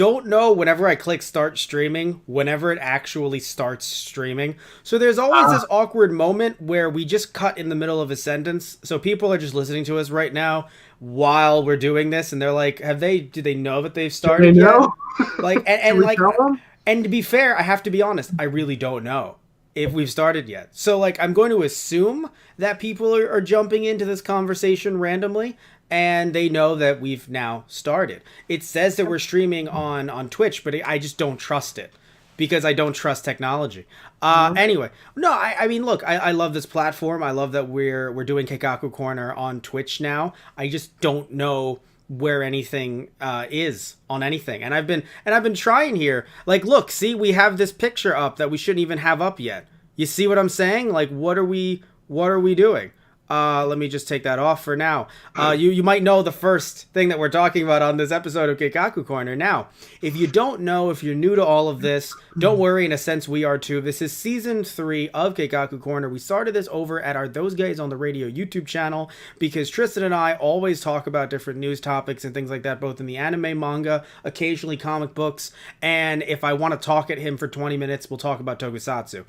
don't know whenever I click start streaming, whenever it actually starts streaming. So there's always Uh, this awkward moment where we just cut in the middle of a sentence. So people are just listening to us right now while we're doing this, and they're like, do they know that they've do they started yet? know? Like, Should we tell them? and to be fair, I have to be honest, I really don't know if we've started yet. So, like, I'm going to assume that people are jumping into this conversation randomly and they know that we've now started. It says that we're streaming on Twitch, but I just don't trust it because I don't trust technology. Anyway, no, I mean, look, I love this platform. I love that we're doing Keikaku Corner on Twitch now. I just don't know where anything is on anything, and I've been trying here. Like, look, see, we have this picture up that we shouldn't even have up yet. You see what I'm saying? Like, what are we doing? Let me just take that off for now. You might know the first thing that we're talking about on this episode of Keikaku Corner. Now, if you don't know, if you're new to all of this, don't worry. In a sense, we are too. This is season 3 of Keikaku Corner. We started this over at our Those Guys on the Radio YouTube channel because Tristan and I always talk about different news topics and things like that, both in the anime, manga, occasionally comic books, and if I want to talk at him for 20 minutes, we'll talk about Tokusatsu.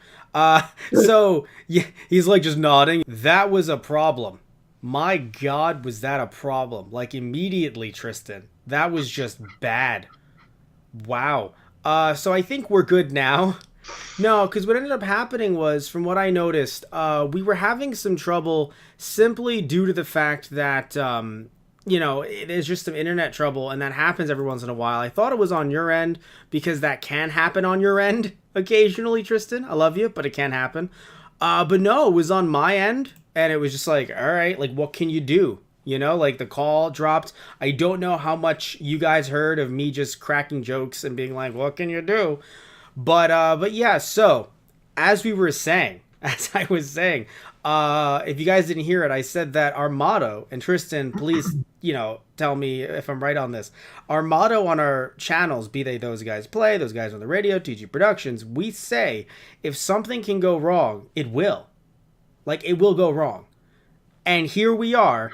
So yeah, he's like just nodding. That was a problem. My God, was that a problem? Like immediately, Tristan. That was just bad. Wow. So I think we're good now. No, because what ended up happening was, from what I noticed, we were having some trouble simply due to the fact that, there's just some internet trouble, and that happens every once in a while. I thought it was on your end, because that can happen on your end occasionally, Tristan. I love you, but it can happen. But no, it was on my end, and it was just like, all right, like, what can you do? Like the call dropped. I don't know how much you guys heard of me just cracking jokes and being like, what can you do? But yeah, so as we were saying, as I was saying, if you guys didn't hear it, I said that our motto, and Tristan, please, tell me if I'm right on this. Our motto on our channels, be they Those Guys Play, Those Guys on the Radio, TG Productions, we say, if something can go wrong, it will. Like, it will go wrong. And here we are.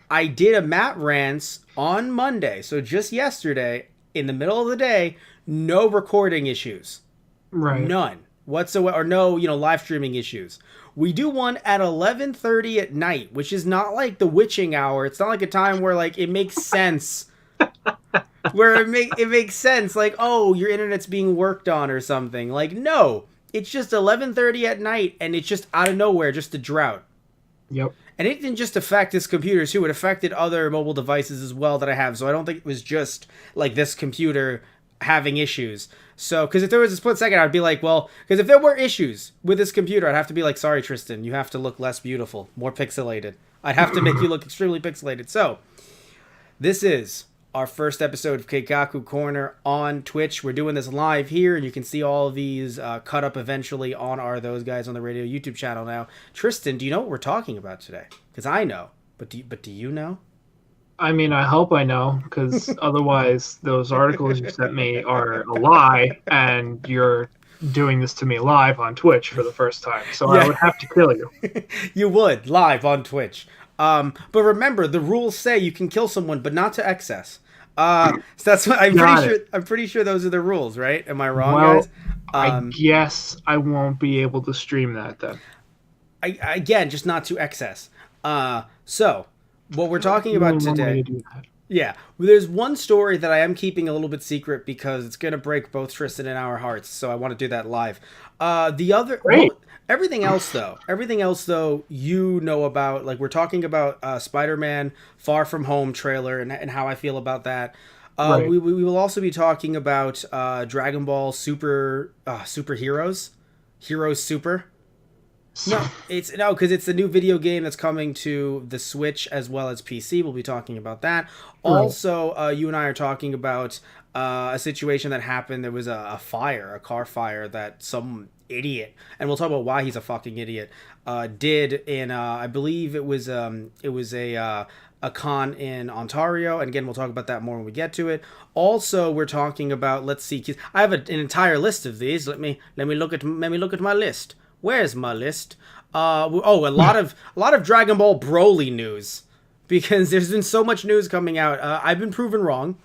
I did a Matt Rants on Monday, so just yesterday, in the middle of the day, no recording issues. Right. None whatsoever, or no, live streaming issues. We do one at 11:30 at night, which is not like the witching hour. It's not like a time where like it makes sense. Where it makes sense, like, oh, your internet's being worked on or something. Like, no, it's just 11:30 at night, and it's just out of nowhere, just a drought. Yep. And it didn't just affect this computer too; it affected other mobile devices as well that I have. So I don't think it was just like this computer having issues. So, because if there was a split second, I'd be like, well, because if there were issues with this computer, I'd have to be like, sorry, Tristan, you have to look less beautiful, more pixelated. I'd have to make you look extremely pixelated. So, this is our first episode of Keikaku Corner on Twitch. We're doing this live here, and you can see all of these cut up eventually on our Those Guys on the Radio YouTube channel now. Tristan, do you know what we're talking about today? Because I know, but do you know? I mean, I hope I know, because otherwise those articles you sent me are a lie, and you're doing this to me live on Twitch for the first time. So I would have to kill you. You would, live on Twitch. But remember, the rules say you can kill someone, but not to excess. So that's what I'm pretty sure those are the rules, right? Am I wrong, guys? I guess I won't be able to stream that then. Again, just not to excess. So what we're talking about today. Yeah, there's one story that I am keeping a little bit secret because it's gonna break both Tristan and our hearts. So I want to do that live. The other, everything else though, you know about. Like, we're talking about Spider-Man Far From Home trailer and how I feel about that. Right. We will also be talking about Dragon Ball Superheroes, Heroes Super. No, because it's the new video game that's coming to the Switch as well as PC. We'll be talking about that. Also, you and I are talking about a situation that happened. There was a car fire that some idiot, and we'll talk about why he's a fucking idiot, did in, I believe it was a con in Ontario, and again, we'll talk about that more when we get to it. Also, we're talking about, let's see, 'cause I have an entire list of these. Let me look at my list. Where's my list? A lot of Dragon Ball Broly news, because there's been so much news coming out. I've been proven wrong.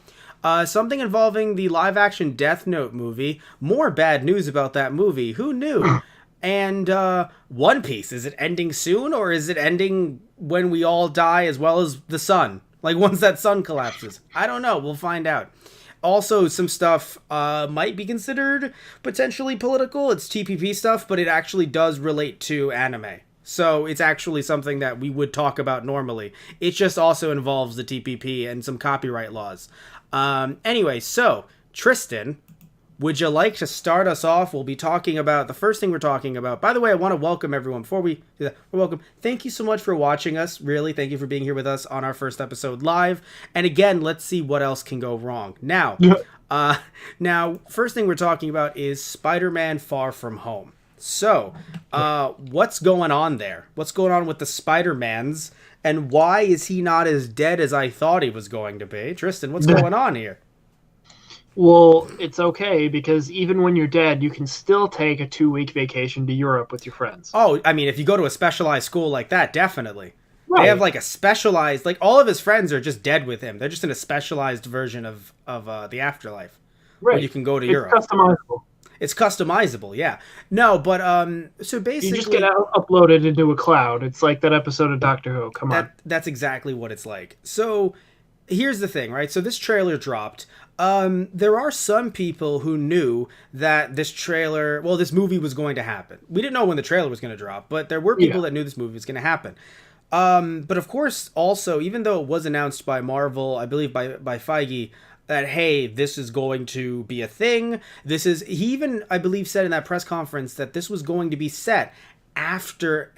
Something involving the live-action Death Note movie. More bad news about that movie. Who knew? And One Piece, is it ending soon, or is it ending when we all die as well as the sun? Like, once that sun collapses? I don't know. We'll find out. Also, some stuff might be considered potentially political. It's TPP stuff, but it actually does relate to anime. So it's actually something that we would talk about normally. It just also involves the TPP and some copyright laws. Anyway, so, Tristan, would you like to start us off? We'll be talking about, the first thing we're talking about. By the way, I want to welcome everyone. Before we do that, we're welcome. Thank you so much for watching us. Really, thank you for being here with us on our first episode live. And again, let's see what else can go wrong. Now, first thing we're talking about is Spider-Man Far From Home. So, what's going on there? What's going on with the Spider-Mans? And why is he not as dead as I thought he was going to be? Tristan, what's going on here? Well, it's okay, because even when you're dead, you can still take a 2-week vacation to Europe with your friends. Oh, I mean, if you go to a specialized school like that, definitely. Right. They have like a specialized, like all of his friends are just dead with him. They're just in a specialized version of the afterlife. Right. Where you can go to Europe. It's customizable. It's customizable, yeah. No, but so basically, you just get uploaded into a cloud. It's like that episode of Doctor Who. Come on. That's exactly what it's like. So here's the thing, right? So this trailer dropped. There are some people who knew that this movie was going to happen. We didn't know when the trailer was going to drop, but there were people that knew this movie was going to happen. But of course, also, even though it was announced by Marvel, I believe by Feige, that, hey, this is going to be a thing. He even, I believe, said in that press conference that this was going to be set after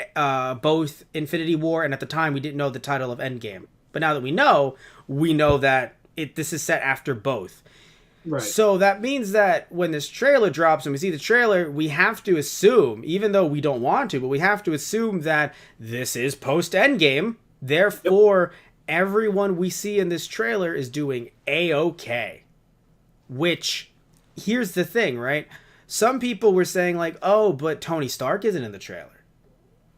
both Infinity War, and at the time we didn't know the title of Endgame. But now that we know that this is set after both. Right. So that means that when this trailer drops and we see the trailer, we have to assume, even though we don't want to, but we have to assume that this is post-Endgame. Therefore, everyone we see in this trailer is doing A-okay. Which, here's the thing, right? Some people were saying like, oh, but Tony Stark isn't in the trailer.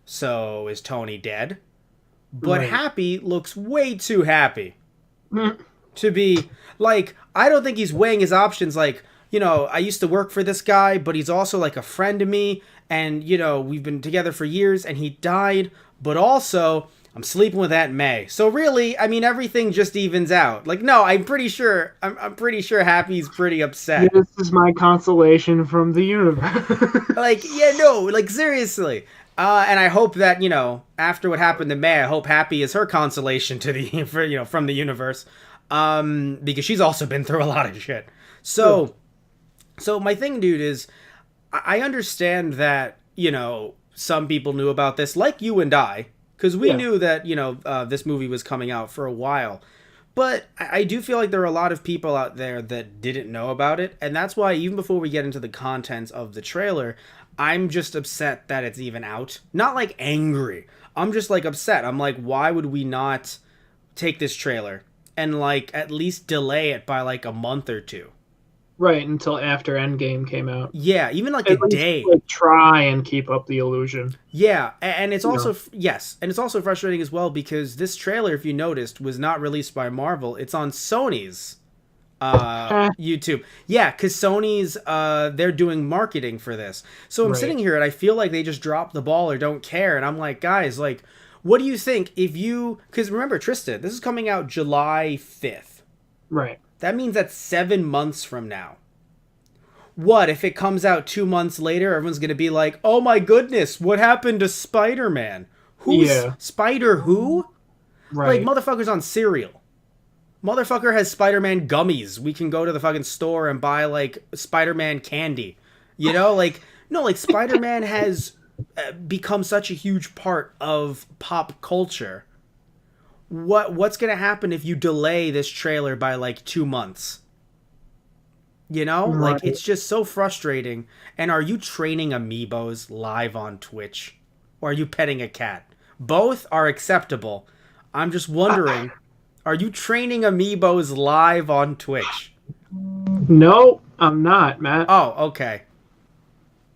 So is Tony dead? But Right. Happy looks way too happy. To be like, I don't think he's weighing his options like, I used to work for this guy, but he's also like a friend to me, and we've been together for years, and he died, but also I'm sleeping with Aunt May. So really, I mean, everything just evens out. Like, no, I'm pretty sure Happy's pretty upset. This is my consolation from the universe. Like, yeah, no, like seriously. And I hope that, after what happened to May, I hope Happy is her consolation to from the universe. Because she's also been through a lot of shit. So my thing, dude, is I understand that, some people knew about this, like you and I, because we knew that, this movie was coming out for a while. But I do feel like there are a lot of people out there that didn't know about it. And that's why, even before we get into the contents of the trailer, I'm just upset that it's even out. Not like angry. I'm just like upset. I'm like, why would we not take this trailer and like at least delay it by like a month or two? Right, until after Endgame came out. Yeah, even like a day. Like, try and keep up the illusion. Yeah, and it's also and it's also frustrating as well because this trailer, if you noticed, was not released by Marvel. It's on Sony's YouTube. Yeah, because Sony's they're doing marketing for this. So I'm sitting here and I feel like they just dropped the ball or don't care, and I'm like, guys, like, what do you think if you? Because remember, Tristan, this is coming out July 5th. Right. That means that's 7 months from now. What if it comes out 2 months later? Everyone's gonna be like, "Oh my goodness, what happened to Spider-Man? Who's Spider who?" Right. Like, motherfucker's on cereal. Motherfucker has Spider-Man gummies. We can go to the fucking store and buy like Spider-Man candy. Like, no, like Spider-Man has become such a huge part of pop culture. What's gonna happen if you delay this trailer by like 2 months? Like, it's just so frustrating. And are you training amiibos live on Twitch? Or are you petting a cat? Both are acceptable. I'm just wondering, are you training amiibos live on Twitch? No, I'm not, Matt. Oh, okay.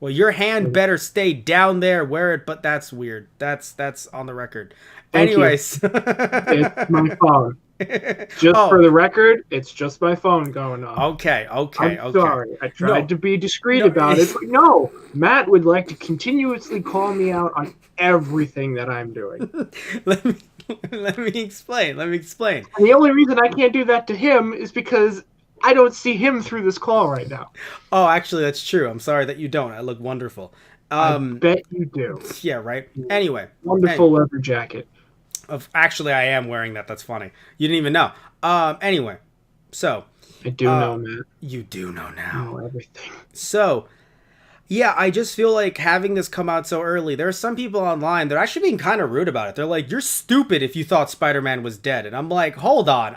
Well, your hand better stay down there but that's weird. That's on the record. Thank Anyways. It's my phone. Just for Oh, the record, it's just my phone going off. okay, I'm okay, okay. sorry. I tried No, to be discreet no. about it, but no. Matt would like to continuously call me out on everything that I'm doing. let me let me explain. Let me explain. And the only reason I can't do that to him is because I don't see him through this call right now. Oh, actually, that's true. I'm sorry that you don't. I look wonderful. I Um, bet you do. yeah, right. Anyway, Wonderful leather jacket. actually, I am wearing that. That's funny. You didn't even know. Anyway, so I do know, Matt. you do know I now. know everything. So yeah, I just feel like having this come out so early, there are some people online that are actually being kind of rude about it. They're like, "You're stupid if you thought Spider-Man was dead." And I'm like, "Hold on.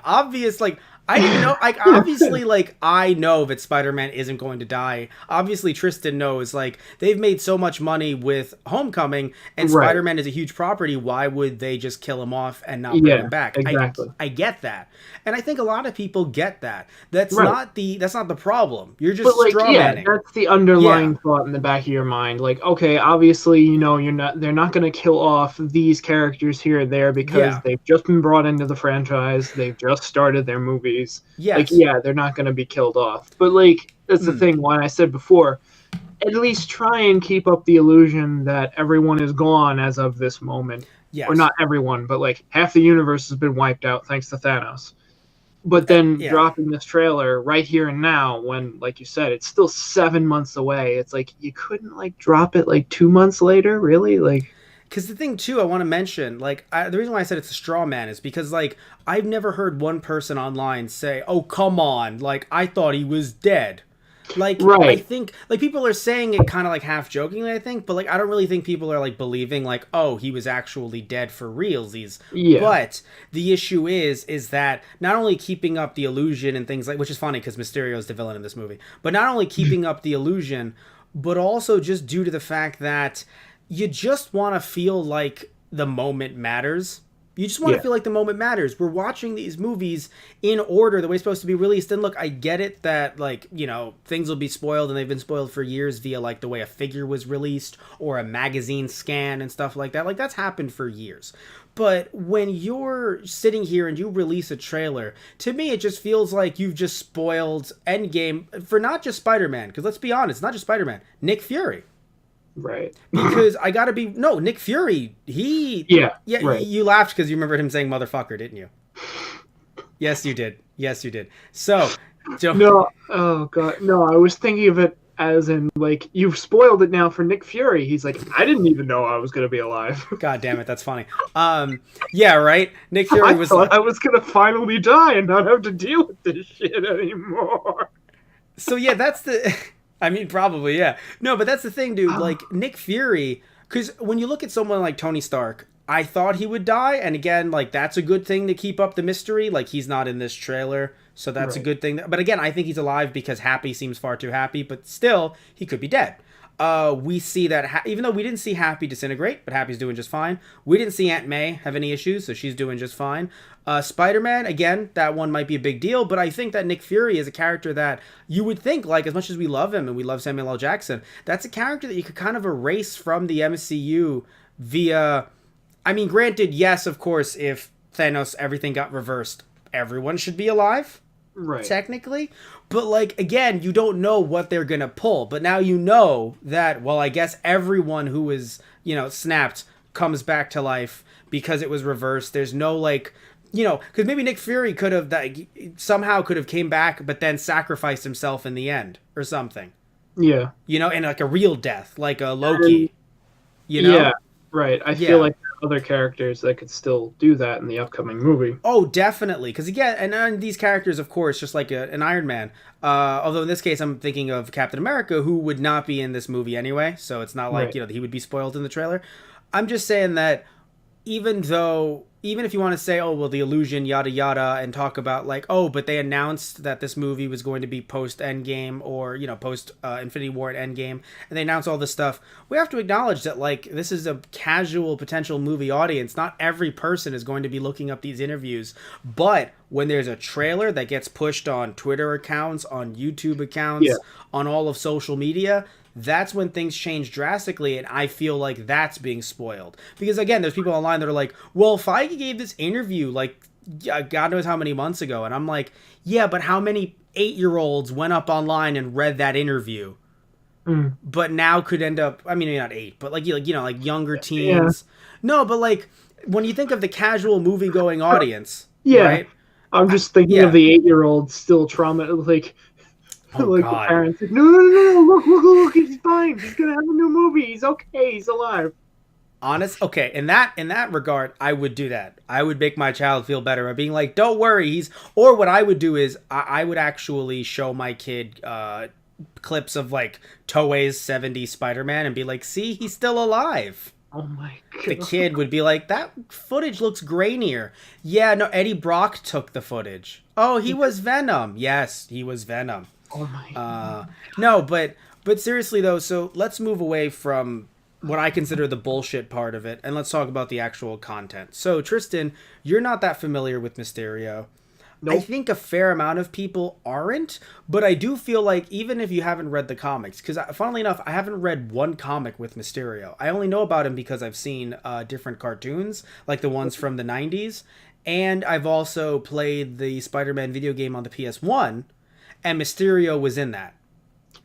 I didn't know like obviously like I know that Spider-Man isn't going to die. Obviously Tristan knows like they've made so much money with Homecoming and Right. Spider-Man is a huge property. Why would they just kill him off and not bring Yeah, him back?" exactly. I get that. And I think a lot of people get that. That's Right. not the problem. You're just But like, straw yeah, manning. that's the underlying Yeah. thought in the back of your mind. Like, okay, obviously, they're not going to kill off these characters here or there because Yeah. they've just been brought into the franchise. They've just started their movies. Like, Yes. yeah, they're not going to be killed off. But like, that's the thing. When I said before, at least try and keep up the illusion that everyone is gone as of this moment. Yes. Or not everyone, but like half the universe has been wiped out thanks to Thanos. But then Yeah. dropping this trailer right here and now, when, like you said, it's still 7 months away. It's like you couldn't like drop it like 2 months later, really? Like, Because the thing too, I want to mention, like, the reason why I said it's a straw man is because, like, I've never heard one person online say, "Oh, come on, like, I thought he was dead." Like, I right? think, like, people are saying it kind of like half jokingly, I think, but like, I don't really think people are like believing, like, "Oh, he was actually dead for realsies." Yeah, But the issue is that not only keeping up the illusion and things like, which is funny because Mysterio is the villain in this movie, but not only keeping up the illusion, but also just due to the fact that you just want to feel like the moment matters. You just want to yeah, feel like the moment matters. We're watching these movies in order, the way it's supposed to be released. And look, I get it that, like, things will be spoiled, and they've been spoiled for years via, like, the way a figure was released or a magazine scan and stuff like that. Like, that's happened for years. But when you're sitting here and you release a trailer, to me, it just feels like you've just spoiled Endgame for not just Spider-Man. Because let's be honest, not just Spider-Man, Nick Fury. right. Because I gotta be Nick Fury. Yeah, Yeah. right. You laughed because you remembered him saying "motherfucker," didn't you? Yes, you did. Yes, you did. So, No, oh god, no. I was thinking of it as in like you've spoiled it now for Nick Fury. He's like, I didn't even know I was gonna be alive. God damn it, that's funny. Yeah, right. Nick I Fury was thought like, I was gonna finally die and not have to deal with this shit anymore. so yeah, that's the. I mean, probably yeah. No, but that's the thing, dude. Like Nick Fury, because when you look at someone like Tony Stark, I thought he would die, and again, like that's a good thing to keep up the mystery. Like he's not in this trailer, so that's a Right. good thing. But again, I think he's alive because Happy seems far too happy, but still, he could be dead. We see that even though we didn't see Happy disintegrate, but Happy's doing just fine. We didn't see Aunt May have any issues, so she's doing just fine. Spider-Man, again, that one might be a big deal, but I think that Nick Fury is a character that you would think, like, as much as we love him and we love Samuel L. Jackson, that's a character that you could kind of erase from the MCU via. I mean, granted, yes, of course, if Thanos everything got reversed, everyone should be alive, Right. technically. But, like, again, you don't know what they're going to pull. But now you know that, well, I guess everyone who is, snapped comes back to life because it was reversed. There's no, like, because maybe Nick Fury could have, somehow could have came back, but then sacrificed himself in the end or something. Yeah. And like a real death, like a Loki, Yeah. Right. I Yeah. feel like there are other characters that could still do that in the upcoming movie. Oh, definitely. Because again, and these characters, of course, just like an Iron Man. Although in this case, I'm thinking of Captain America, who would not be in this movie anyway. So it's not like Right. that he would be spoiled in the trailer. I'm just saying that even if you want to say, oh well, the illusion, yada yada, and talk about like, oh, but they announced that this movie was going to be post Endgame or post Infinity War and Endgame, and they announced all this stuff. We have to acknowledge that like this is a casual potential movie audience. Not every person is going to be looking up these interviews, but when there's a trailer that gets pushed on Twitter accounts, on YouTube accounts, Yeah. on all of social media, that's when things change drastically, and I feel like that's being spoiled. Because again, there's people online that are like, well, Feige gave this interview like yeah, God knows how many months ago. And I'm like, yeah, but how many 8-year-olds went up online and read that interview? Mm. But now could end up, I mean, maybe not 8, but like, like younger Yeah. teens. No, but like when you think of the casual movie going audience, Yeah. right? I'm just thinking of Yeah. the 8-year-old still trauma, like Oh like the God. parents. Like, no, no, no, no, look, he's fine. He's gonna have a new movie. He's okay. He's alive. Honest, okay. In that regard, I would do that. I would make my child feel better by being like, "Don't worry, he's." Or what I would do is I would actually show my kid clips of like Toei's '70s Spider-Man and be like, "See, he's still alive." Oh my The god. kid would be like, "That footage looks grainier." Yeah, no, Eddie Brock took the footage. Oh, he was Venom. Yes, he was Venom. Oh my. No, but seriously though, so let's move away from what I consider the bullshit part of it, and let's talk about the actual content. So, Tristan, you're not that familiar with Mysterio. I Nope. think a fair amount of people aren't, but I do feel like even if you haven't read the comics, because funnily enough, I haven't read one comic with Mysterio. I only know about him because I've seen different cartoons, like the ones from the 90s, and I've also played the Spider-Man video game on the PS1, and Mysterio was in that.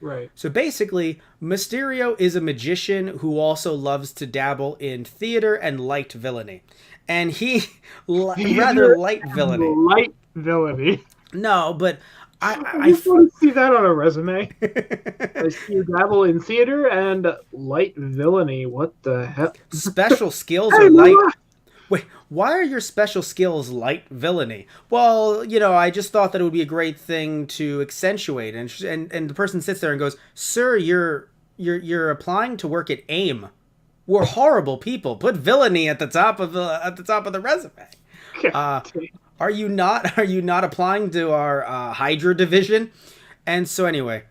Right. So basically, Mysterio is a magician who also loves to dabble in theater and light villainy. And he rather light villainy. Light villainy. No, but I just want to see that on a resume. I see you dabble in theater and light villainy. What the hell? special skills are light. Wait, why are your special skills light villainy? Well, I just thought that it would be a great thing to accentuate, and the person sits there and goes, "Sir, you're applying to work at AIM. We're horrible people. Put villainy at the top of the resume." Are you not applying to our Hydra division? And so anyway,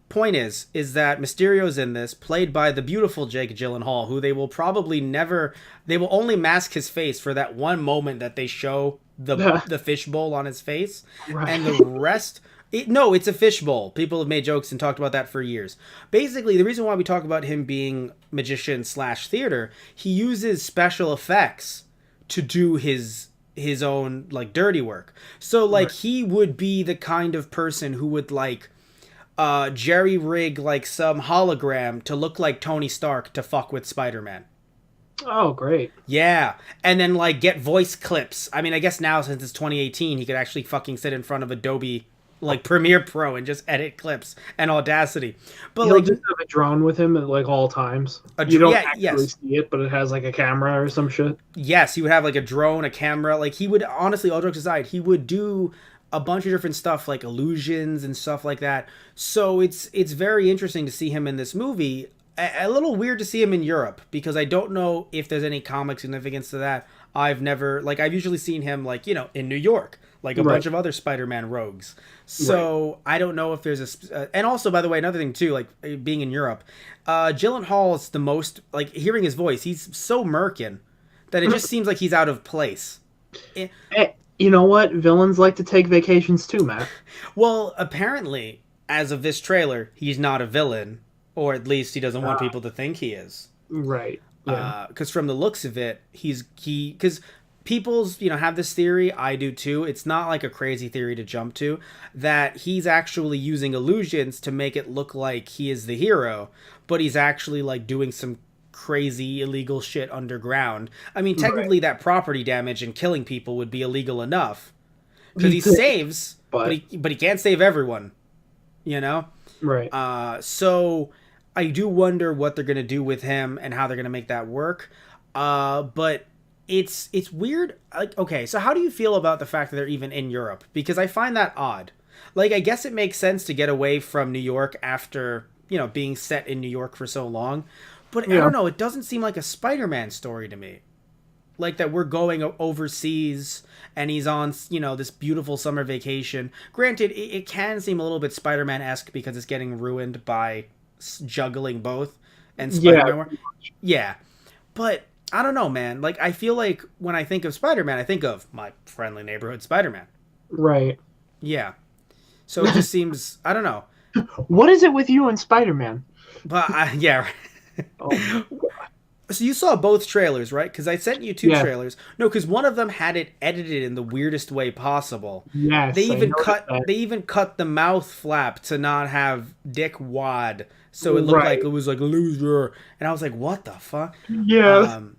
point is that Mysterio's in this, played by the beautiful Jake Gyllenhaal, who they will only mask his face for that one moment that they show the fishbowl on his face, Right. and the rest. No, it's a fishbowl. People have made jokes and talked about that for years. Basically, the reason why we talk about him being magician / theater, he uses special effects to do his own like dirty work. So like he would be the kind of person who would like jerry rig like some hologram to look like Tony Stark to fuck with Spider-Man. Oh, great. Yeah, and then like get voice clips. I mean, I guess now since it's 2018, he could actually fucking sit in front of Adobe like Premiere Pro and just edit clips and Audacity. But He'll like just have a drone with him at like all times. A You don't yeah, actually yes. see it, but it has like a camera or some shit. Yes, he would have like a drone, a camera. Like he would honestly, all jokes aside, he would do a bunch of different stuff like illusions and stuff like that. So it's very interesting to see him in this movie. A little weird to see him in Europe because I don't know if there's any comic significance to that. I've usually seen him like in New York, like a bunch of other Spider-Man rogues. So I don't know if there's and also by the way another thing too, like being in Europe, Gyllenhaal is the most like hearing his voice. He's so merkin that it just seems like he's out of place. Hey, you know what? Villains like to take vacations too, Matt. Well, apparently, as of this trailer, he's not a villain, or at least he doesn't want people to think he is. Right. Yeah. Because from the looks of it, because people's have this theory. I do too. It's not like a crazy theory to jump to that he's actually using illusions to make it look like he is the hero, but he's actually like doing some crazy illegal shit underground. I mean, technically, that property damage and killing people would be illegal enough because he saves, but he can't save everyone. Right. So I do wonder what they're gonna do with him and how they're gonna make that work. But it's weird. Like, okay, so how do you feel about the fact that they're even in Europe? Because I find that odd. Like, I guess it makes sense to get away from New York after being set in New York for so long. But I don't know. It doesn't seem like a Spider-Man story to me. Like that we're going overseas and he's on this beautiful summer vacation. Granted, it can seem a little bit Spider-Man-esque because it's getting ruined by juggling both and Spider-Man. Yeah, but I don't know, man. Like I feel like when I think of Spider-Man, I think of my friendly neighborhood Spider-Man. Right. Yeah. So it just seems I don't know. What is it with you and Spider-Man? But yeah. Oh. So you saw both trailers, right? Because I sent you two Yeah. trailers. No, because one of them had it edited in the weirdest way possible. They Yes, I even noticed cut that. they even cut the mouth flap to not have Dick Wad, so it looked like Right. it was like loser. And I was like, what the fuck? Yeah. Um,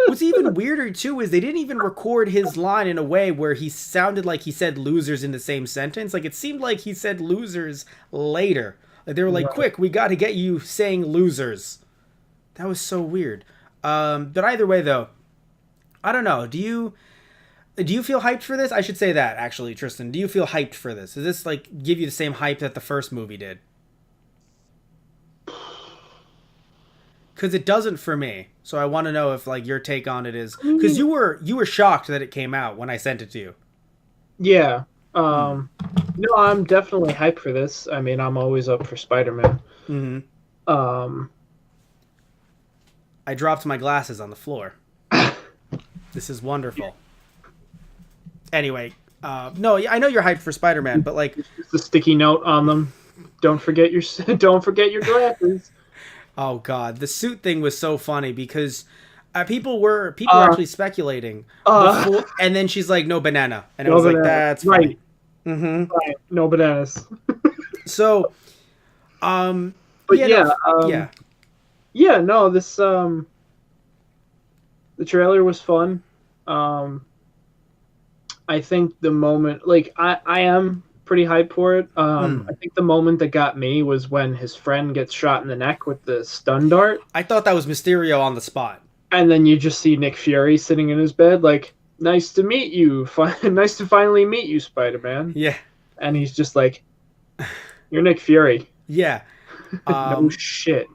what's even weirder too is they didn't even record his line in a way where he sounded like he said losers in the same sentence. Like it seemed like he said losers later. Like they were like, Right. quick, we got to get you saying losers. That was so weird. But either way, though, I don't know. Do you feel hyped for this? I should say that actually, Tristan. Do you feel hyped for this? Does this like give you the same hype that the first movie did? Because it doesn't for me. So I want to know if like your take on it is I because mean, you were shocked that it came out when I sent it to you. yeah. Hmm. No, I'm definitely hyped for this. I mean, I'm always up for Spider-Man. Hmm. Um, I dropped my glasses on the floor. This is wonderful. Anyway, no, I know you're hyped for Spider-Man, but like, just a sticky note on them. Don't forget your don't forget your glasses. oh god, the suit thing was so funny because people were actually speculating before, and then she's like, "No banana," and it No was like, bananas. "That's Right. funny." Hmm. Right. No bananas. So, But yeah, yeah, no, yeah, yeah, no, this the trailer was fun. I think the moment, like, I am pretty hyped for it. I think the moment that got me was when his friend gets shot in the neck with the stun dart, I thought that was Mysterio on the spot. and then you just see Nick Fury sitting in his bed, like, "Nice to meet you. Nice to finally meet you, Spider-Man." Yeah, And he's just like, "You're Nick Fury." yeah. No shit.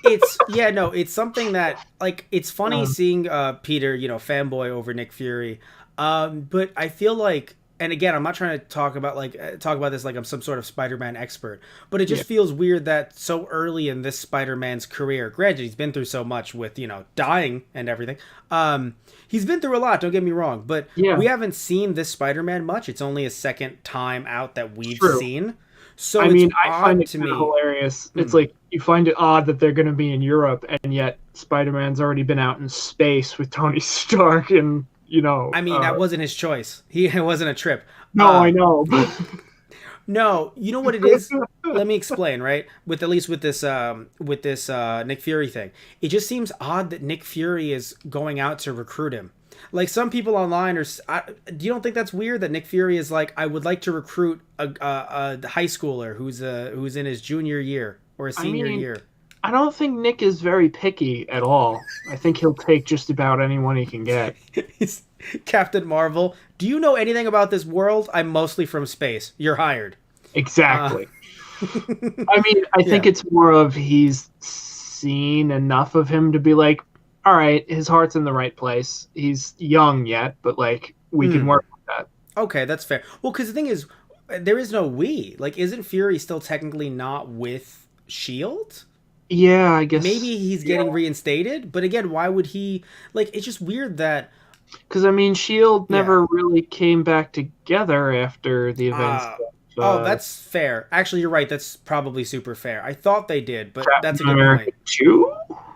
It's yeah, no, it's something that like it's funny Um, seeing Peter, fanboy over Nick Fury. But I feel like, and again, I'm not trying to talk about this like I'm some sort of Spider-Man expert, but it yeah. just feels weird that so early in this Spider-Man's career, granted he's been through so much with, dying and everything. He's been through a lot, don't get me wrong, but Yeah. we haven't seen this Spider-Man much. It's only a second time out that we've True. seen. So I it's mean, I find odd it to kind of me. hilarious. It's Hmm. like you find it odd that they're going to be in Europe, and yet Spider-Man's already been out in space with Tony Stark, and I mean, that wasn't his choice. It wasn't a trip. no, I know. No, you know what it is? Let me explain, right? With at least with this Nick Fury thing. It just seems odd that Nick Fury is going out to recruit him. Like some people online do you don't think that's weird that Nick Fury is like, I would like to recruit a high schooler who's in his junior year or his I senior mean, year? I don't think Nick is very picky at all. I think he'll take just about anyone he can get. He's Captain Marvel. Do you know anything about this world? I'm mostly from space. You're hired. Uh, Exactly. I mean, I think yeah. it's more of he's seen enough of him to be like, all right, his heart's in the right place. He's young yet, but like we can Hmm. work with that. Okay, that's fair. Well, because the thing is, there is no we. Like, isn't Fury still technically not with Shield? Yeah, I guess. Maybe he's Yeah, getting reinstated, but again, why would he? Like, it's just weird that. because I mean, Shield Yeah. never really came back together after the events Uh of oh, that's fair. Actually, you're right. That's probably super fair. I thought they did, but that's a Captain good America point. 2,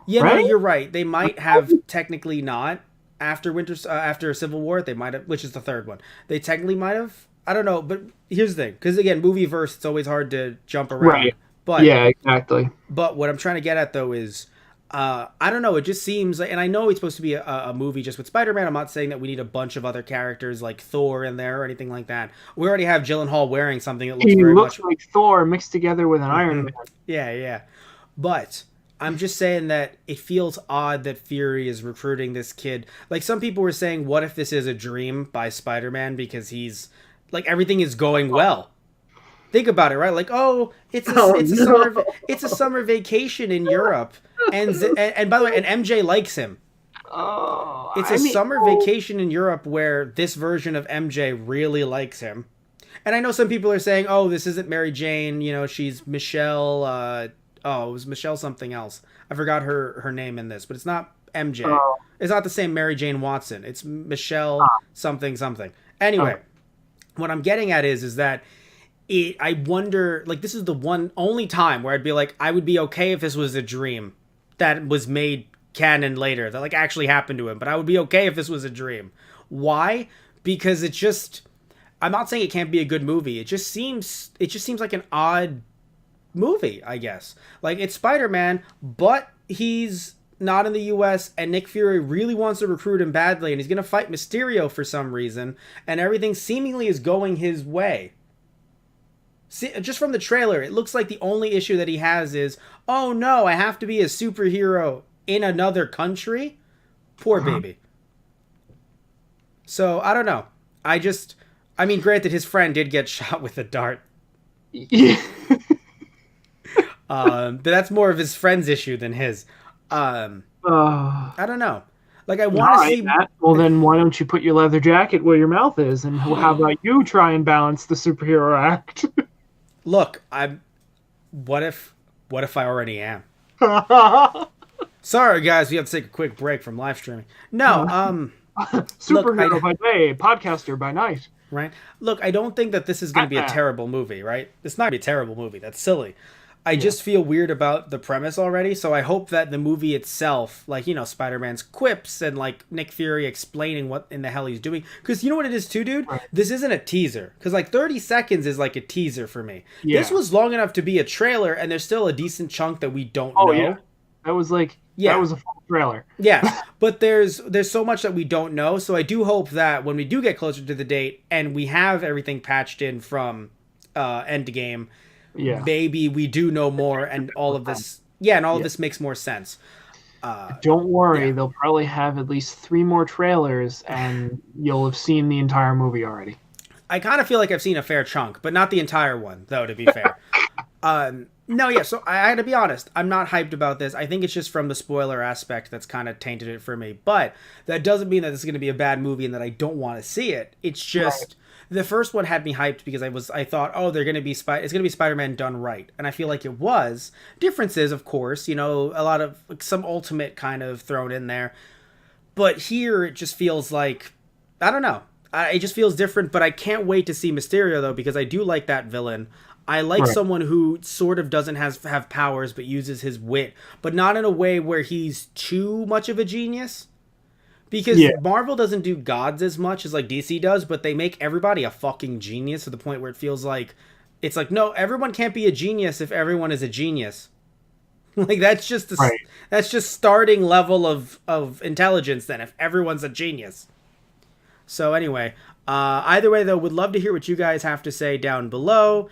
Yeah, no, right? you're right. They might have technically not after Civil War. They might have, which is the third one. They technically might have. I don't know, but here's the thing, because again, movie verse, it's always hard to jump around. Right. But Yeah, exactly. what I'm trying to get at though is, I don't know. It just seems like, and I know it's supposed to be a movie just with Spider-Man. I'm not saying that we need a bunch of other characters like Thor in there or anything like that. We already have Gyllenhaal wearing something that looks He very looks much. like Thor mixed together with an Iron Man. Yeah, yeah. But I'm just saying that it feels odd that Fury is recruiting this kid. Like some people were saying, what if this is a dream by Spider-Man because he's like everything is going well. Think about it, right? Like, oh, Oh no! it's a summer vacation in Europe, and by the way, and MJ likes him. Oh, It's I a mean, summer oh, vacation in Europe where this version of MJ really likes him. And I know some people are saying, "Oh, this isn't Mary Jane. She's Michelle. Oh, it was Michelle something else. I forgot her name in this, but it's not MJ. oh, It's not the same Mary Jane Watson. It's Michelle something something. Anyway, okay. what I'm getting at is that I wonder, like, this is the one only time where I'd be like, I would be okay if this was a dream that was made canon later that like actually happened to him. But I would be okay if this was a dream. Why? Because it just, I'm not saying it can't be a good movie. It just seems like an odd movie, I guess. Like, it's Spider-Man, but he's not in the US, and Nick Fury really wants to recruit him badly, and he's gonna fight Mysterio for some reason, and everything seemingly is going his way. See, just from the trailer, it looks like the only issue that he has is, oh no, I have to be a superhero in another country? Poor baby. So, I don't know. I mean, granted, his friend did get shot with a dart. Yeah. But that's more of his friend's issue than his. I don't know. Like, I want to see. Matt. Well, then why don't you put your leather jacket where your mouth is, and how about you try and balance the superhero act? Look, What if I already am? Sorry, guys, we have to take a quick break from live streaming. No, Superhero look, by day, podcaster by night. Right? Look, I don't think that this is going to be a terrible movie, right? It's not going to be a terrible movie. That's silly. I just feel weird about the premise already, so I hope that the movie itself, like, you know, Spider-Man's quips and, like, Nick Fury explaining what in the hell he's doing. Because you know what it is too, dude? Right. This isn't a teaser. Because, like, 30 seconds is, like, a teaser for me. Yeah. This was long enough to be a trailer, and there's still a decent chunk that we don't know. Yeah. That was, like, that was a full trailer. Yeah, but there's so much that we don't know, so I do hope that when we do get closer to the date, and we have everything patched in from Endgame, maybe we do know more, and all of this, and all of this makes more sense. Don't worry, they'll probably have at least 3 more trailers, and you'll have seen the entire movie already. I kind of feel like I've seen a fair chunk, but not the entire one, though, to be fair. So I had to be honest, I'm not hyped about this. I think it's just from the spoiler aspect that's kind of tainted it for me, but that doesn't mean that this is going to be a bad movie and that I don't want to see it. It's just... The first one had me hyped because I thought, oh, it's going to be Spider-Man done right. And I feel like it was. Differences, of course, you know, a lot of some ultimate kind of thrown in there. But here it just feels like, I don't know. It just feels different, but I can't wait to see Mysterio, though, because I do like that villain. I like someone who sort of doesn't have powers, but uses his wit, but not in a way where he's too much of a genius. Because Marvel doesn't do gods as much as like DC does, but they make everybody a fucking genius to the point where it feels like, it's like, no, everyone can't be a genius if everyone is a genius. Like, that's just that's just starting level of intelligence then, if everyone's a genius. So anyway, either way though, would love to hear what you guys have to say down below.